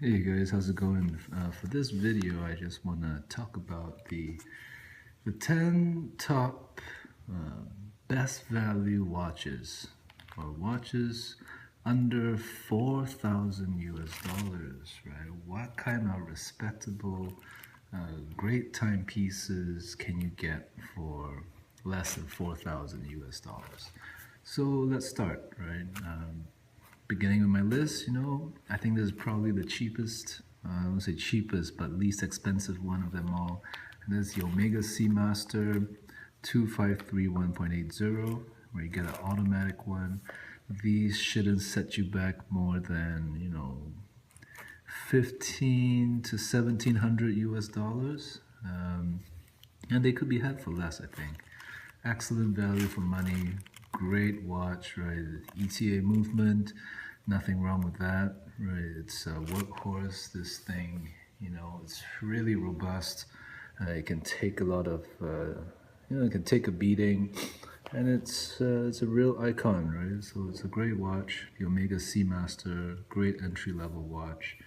Hey guys, how's it going? For this video, I just want to talk about the 10 top best value watches, or watches under 4,000 US dollars, right? What kind of respectable, great timepieces can you get for less than 4,000 US dollars? So let's start, right? Beginning of my list, I think this is probably the cheapest, I won't say cheapest, but least expensive one of them all. And this is the Omega Speedmaster 253 1.80, where you get an automatic one. These shouldn't set you back more than, 15 to 1700 US dollars. And they could be had for less, I think. Excellent value for money, great watch, right? ETA movement, nothing wrong with that, right? It's a workhorse, this thing, it's really robust. It can take a lot of, it can take a beating, and it's a real icon, right? So it's a great watch, the Omega Speedmaster, great entry-level watch.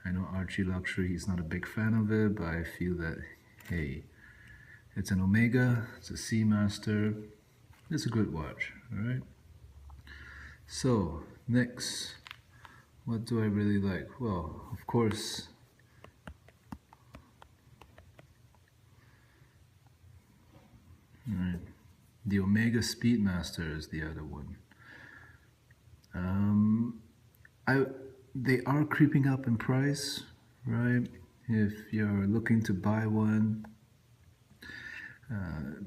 I know Archie Luxury, he's not a big fan of it, but I feel that, hey, it's an Omega, it's a Speedmaster, it's a good watch, alright? So, next, what do I really like? Well, of course, right, the Omega Speedmaster is the other one. They are creeping up in price, right? If you're looking to buy one,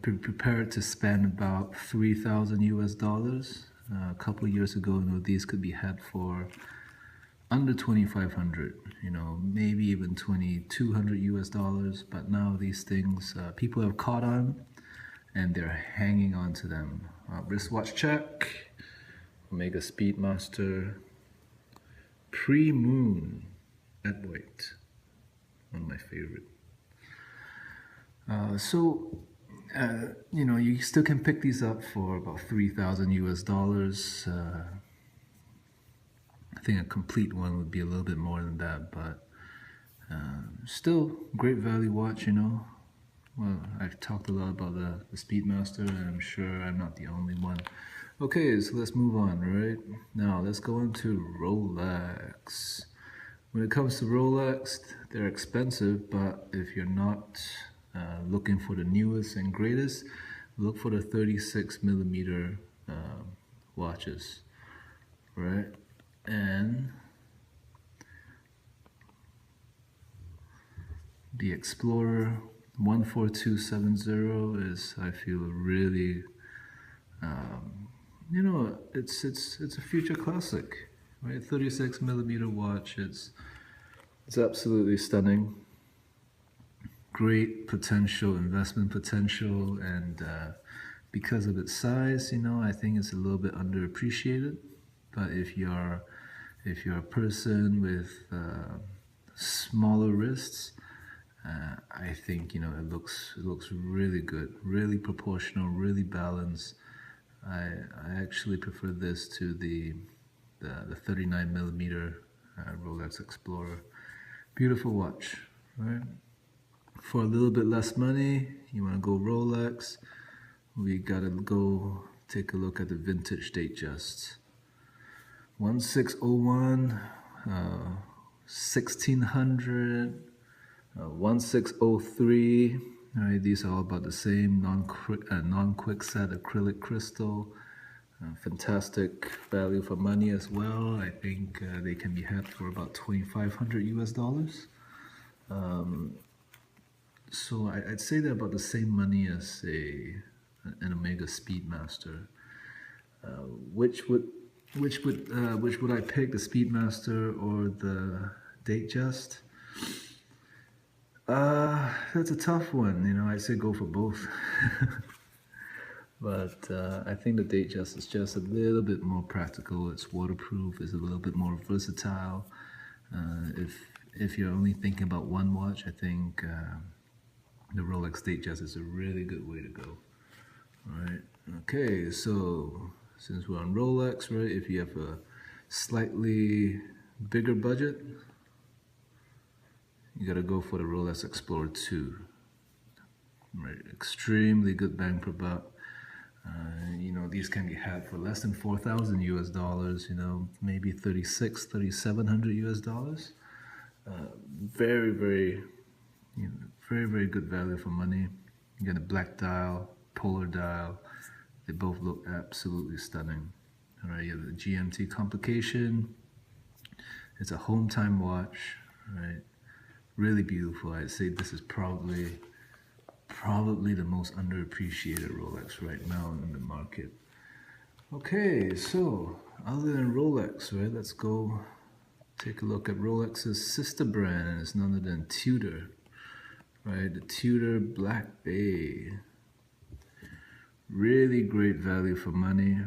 be prepared to spend about 3,000 US dollars. A couple of years ago, these could be had for under 2,500, maybe even 2,200 US dollars. But now these things, people have caught on, and they're hanging on to them. Wristwatch check, Omega Speedmaster, pre-moon at white, one of my favorite. You still can pick these up for about 3,000 US dollars. I think a complete one would be a little bit more than that, but still great value watch, Well, I've talked a lot about the Speedmaster, and I'm sure I'm not the only one. Okay, so let's move on, right? Now, let's go into Rolex. When it comes to Rolex, they're expensive, but if you're not looking for the newest and greatest, look for the 36 millimeter watches, right? And the Explorer 14270 is, I feel, really, it's a future classic, right? 36 millimeter watch. It's absolutely stunning. Great potential, investment potential, and because of its size, I think it's a little bit underappreciated. But if you're a person with smaller wrists, I think it looks really good, really proportional, really balanced. I actually prefer this to the 39 millimeter Rolex Explorer. Beautiful watch, right? For a little bit less money, you want to go Rolex, we gotta go take a look at the vintage Datejust. 1601, 1600, 1603. All right, these are all about the same, non-quickset acrylic crystal. Fantastic value for money as well. I think they can be had for about 2,500 US dollars. So I'd say they're about the same money as an Omega Speedmaster. Which would I pick, the Speedmaster or the Datejust? That's a tough one. I'd say go for both. But I think the Datejust is just a little bit more practical. It's waterproof. It's a little bit more versatile. If you're only thinking about one watch, I think the Rolex Datejust is a really good way to go. All right. Okay. So since we're on Rolex, right? If you have a slightly bigger budget, you gotta go for the Rolex Explorer 2. Right, extremely good bang per buck. You know, these can be had for less than 4,000 US dollars, you know, maybe 3,700 US dollars. Very, very, very good value for money. You got a black dial, polar dial. They both look absolutely stunning. All right, you have the GMT complication. It's a home time watch, right? Really beautiful. I'd say this is probably the most underappreciated Rolex right now in the market. Okay, so other than Rolex, right, let's go take a look at Rolex's sister brand, and it's none other than Tutor, right? The Tutor Black Bay. Really great value for money,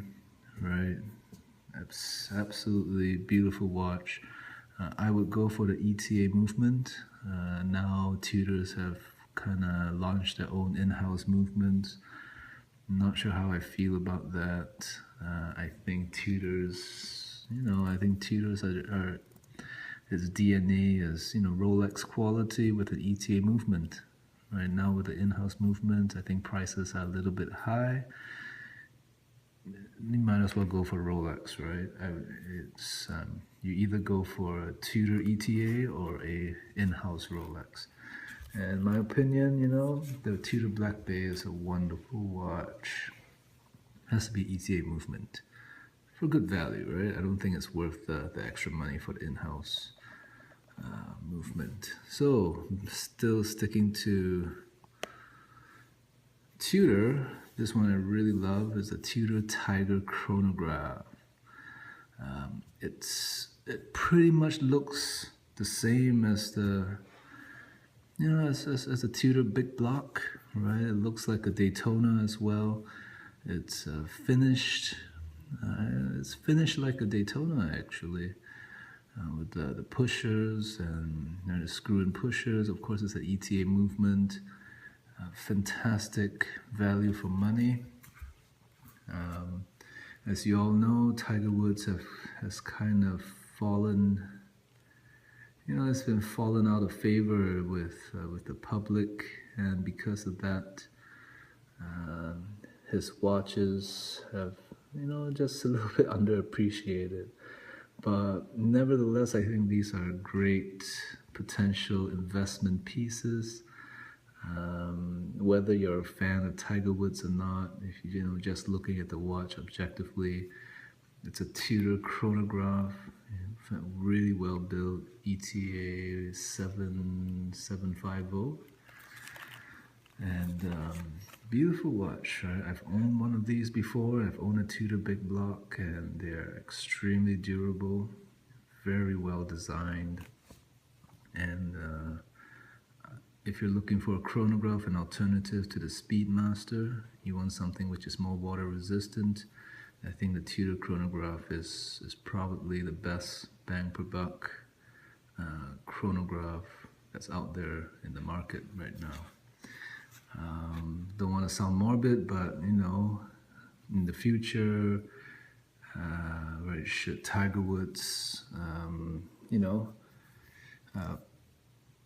right? Absolutely beautiful watch. I would go for the ETA movement. Now Tutors have kind of launched their own in-house movements. I'm not sure how I feel about that. I think Tutors, are its DNA is, Rolex quality with an ETA movement. Right now with the in-house movement, I think prices are a little bit high. You might as well go for Rolex, right? You either go for a Tutor ETA or a in-house Rolex. And in my opinion, the Tutor Black Bay is a wonderful watch. Has to be ETA movement for good value, right? I don't think it's worth the extra money for the in-house movement. So, still sticking to Tutor. This one I really love is the Tutor Tiger chronograph. It pretty much looks the same as the as a Tutor Big Block, right? It looks like a Daytona as well. It's finished. It's finished like a Daytona actually, with the pushers and the screw-in pushers. Of course, it's an ETA movement. Fantastic value for money. As you all know, Tiger Woods has kind of fallen. It's been fallen out of favor with the public, and because of that, his watches have just a little bit underappreciated. But nevertheless, I think these are great potential investment pieces. Whether you're a fan of Tiger Woods or not, if just looking at the watch objectively, it's a Tutor chronograph, really well built, ETA 7750, and beautiful watch. I've owned one of these before. I've owned a Tutor Big Block, and they're extremely durable, very well designed, and if you're looking for a chronograph, an alternative to the Speedmaster, you want something which is more water resistant, I think the Tutor chronograph is probably the best bang per buck chronograph that's out there in the market right now. Don't want to sound morbid, but in the future, right, should Tiger Woods,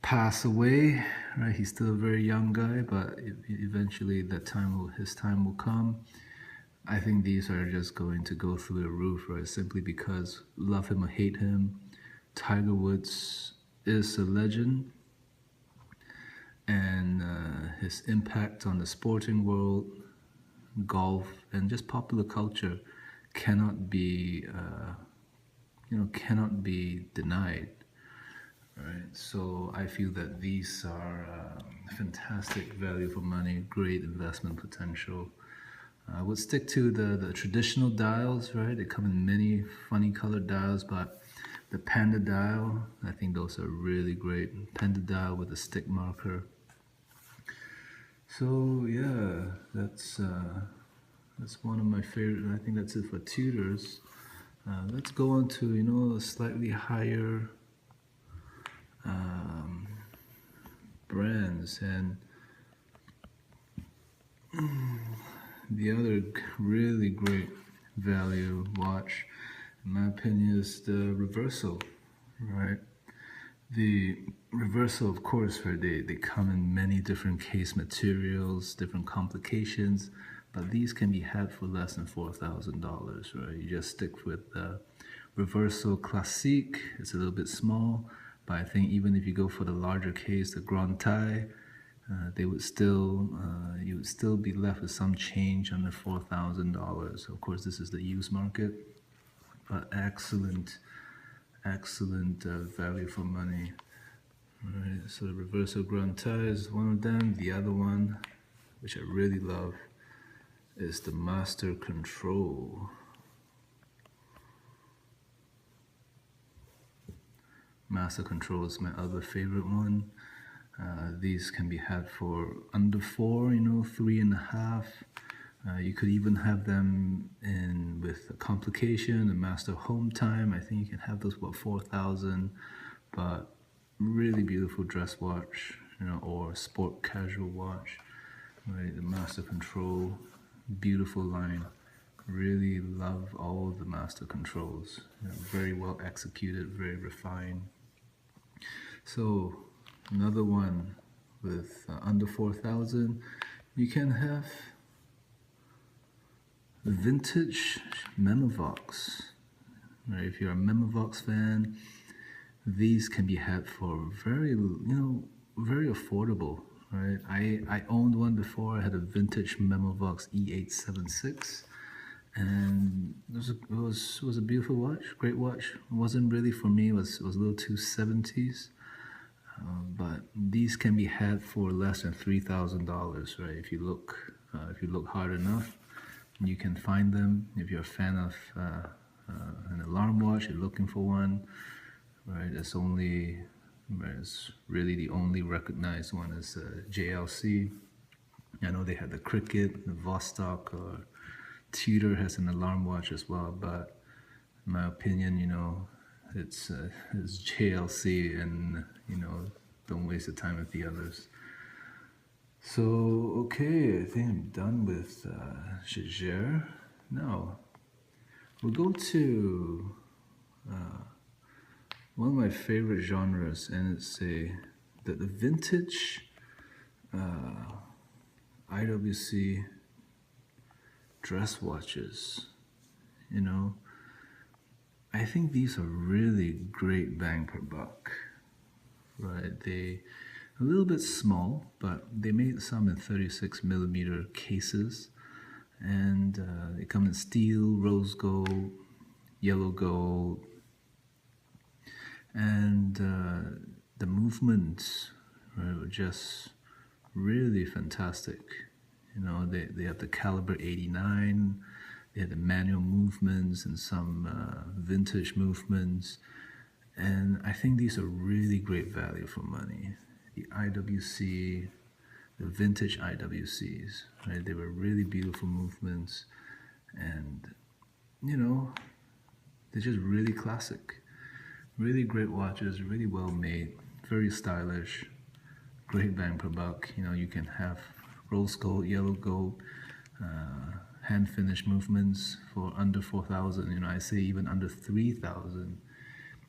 pass away, right? He's still a very young guy, but eventually his time will come. I think these are just going to go through the roof, right? Simply because, love him or hate him, Tiger Woods is a legend, and his impact on the sporting world, golf, and just popular culture cannot be denied. Right, so I feel that these are fantastic value for money, great investment potential. I would stick to the traditional dials, right? They come in many funny colored dials, but the Panda dial, I think those are really great. Panda dial with a stick marker. So yeah, that's one of my favorite. I think that's it for Tutors. Let's go on to a slightly higher brands, and the other really great value watch, in my opinion, is the Reversal, right? The reversal, of course, where they come in many different case materials, different complications, but these can be had for less than $4,000, right? You just stick with the reversal classique. It's a little bit small, but I think even if you go for the larger case, the Grand Taille, you would still be left with some change under $4,000. Of course, this is the used market, but excellent value for money. All right, so the reversal Grand Taille is one of them. The other one, which I really love, is the Master Control. Master Control is my other favorite one. These can be had for under 4, you know, 3.5. You could even have them in with a complication, a master home time. I think you can have those about 4,000, but really beautiful dress watch, you know, or sport casual watch. Right, the Master Control, beautiful line. Really love all of the Master Controls. You know, very well executed, very refined. So another one with under 4,000, you can have the vintage Memovox. Right, if you're a Memovox fan, these can be had for very affordable. Right, I owned one before. I had a vintage Memovox E876, and it was a beautiful watch, great watch. It wasn't really for me. It was a little too 70s. But these can be had for less than $3,000, right? If you look hard enough, you can find them. If you're a fan of an alarm watch, you're looking for one, right? It's really the only recognized one is JLC. I know they had the Cricket, the Vostok, or Tutor has an alarm watch as well, but in my opinion, you know, it's JLC, and you know, don't waste the time with the others. So okay, I think I'm done with Jaeger. Now we'll go to one of my favorite genres, and it's the vintage IWC dress watches. You know, I think these are really great bang per buck, right? They a little bit small, but they made some in 36mm cases, and they come in steel, rose gold, yellow gold, and the movements, right, were just really fantastic. You know, they have the caliber 89. They had the manual movements and some vintage movements, and I think these are really great value for money. The IWC, the vintage IWCs, right? They were really beautiful movements, and you know, they're just really classic. Really great watches, really well made, very stylish, great bang per buck. You know, you can have rose gold, yellow gold, hand finished movements for under 4,000. You know, I say even under 3,000.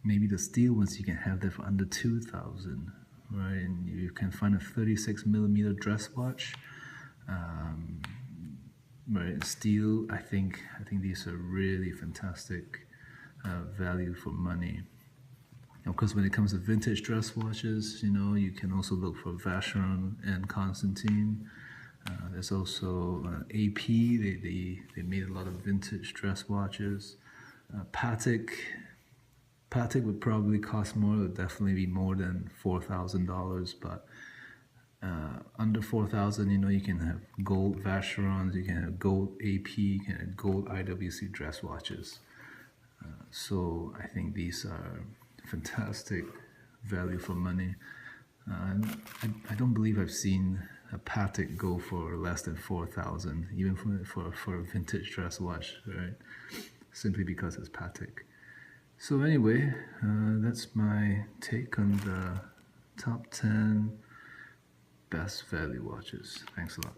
Maybe the steel ones you can have that for under 2,000, right? And you can find a 36mm dress watch, right? Steel. I think these are really fantastic value for money. Of course, when it comes to vintage dress watches, you know, you can also look for Vacheron and Constantine. There's also AP. They made a lot of vintage dress watches. Patek would probably cost more. It would definitely be more than $4,000, but under 4,000, you know, you can have gold Vacherons, you can have gold AP, you can have gold IWC dress watches. So I think these are fantastic value for money. I don't believe I've seen a Patek go for less than 4,000, even for a vintage dress watch, right? Simply because it's Patek. So anyway, that's my take on the top 10 best value watches. Thanks a lot.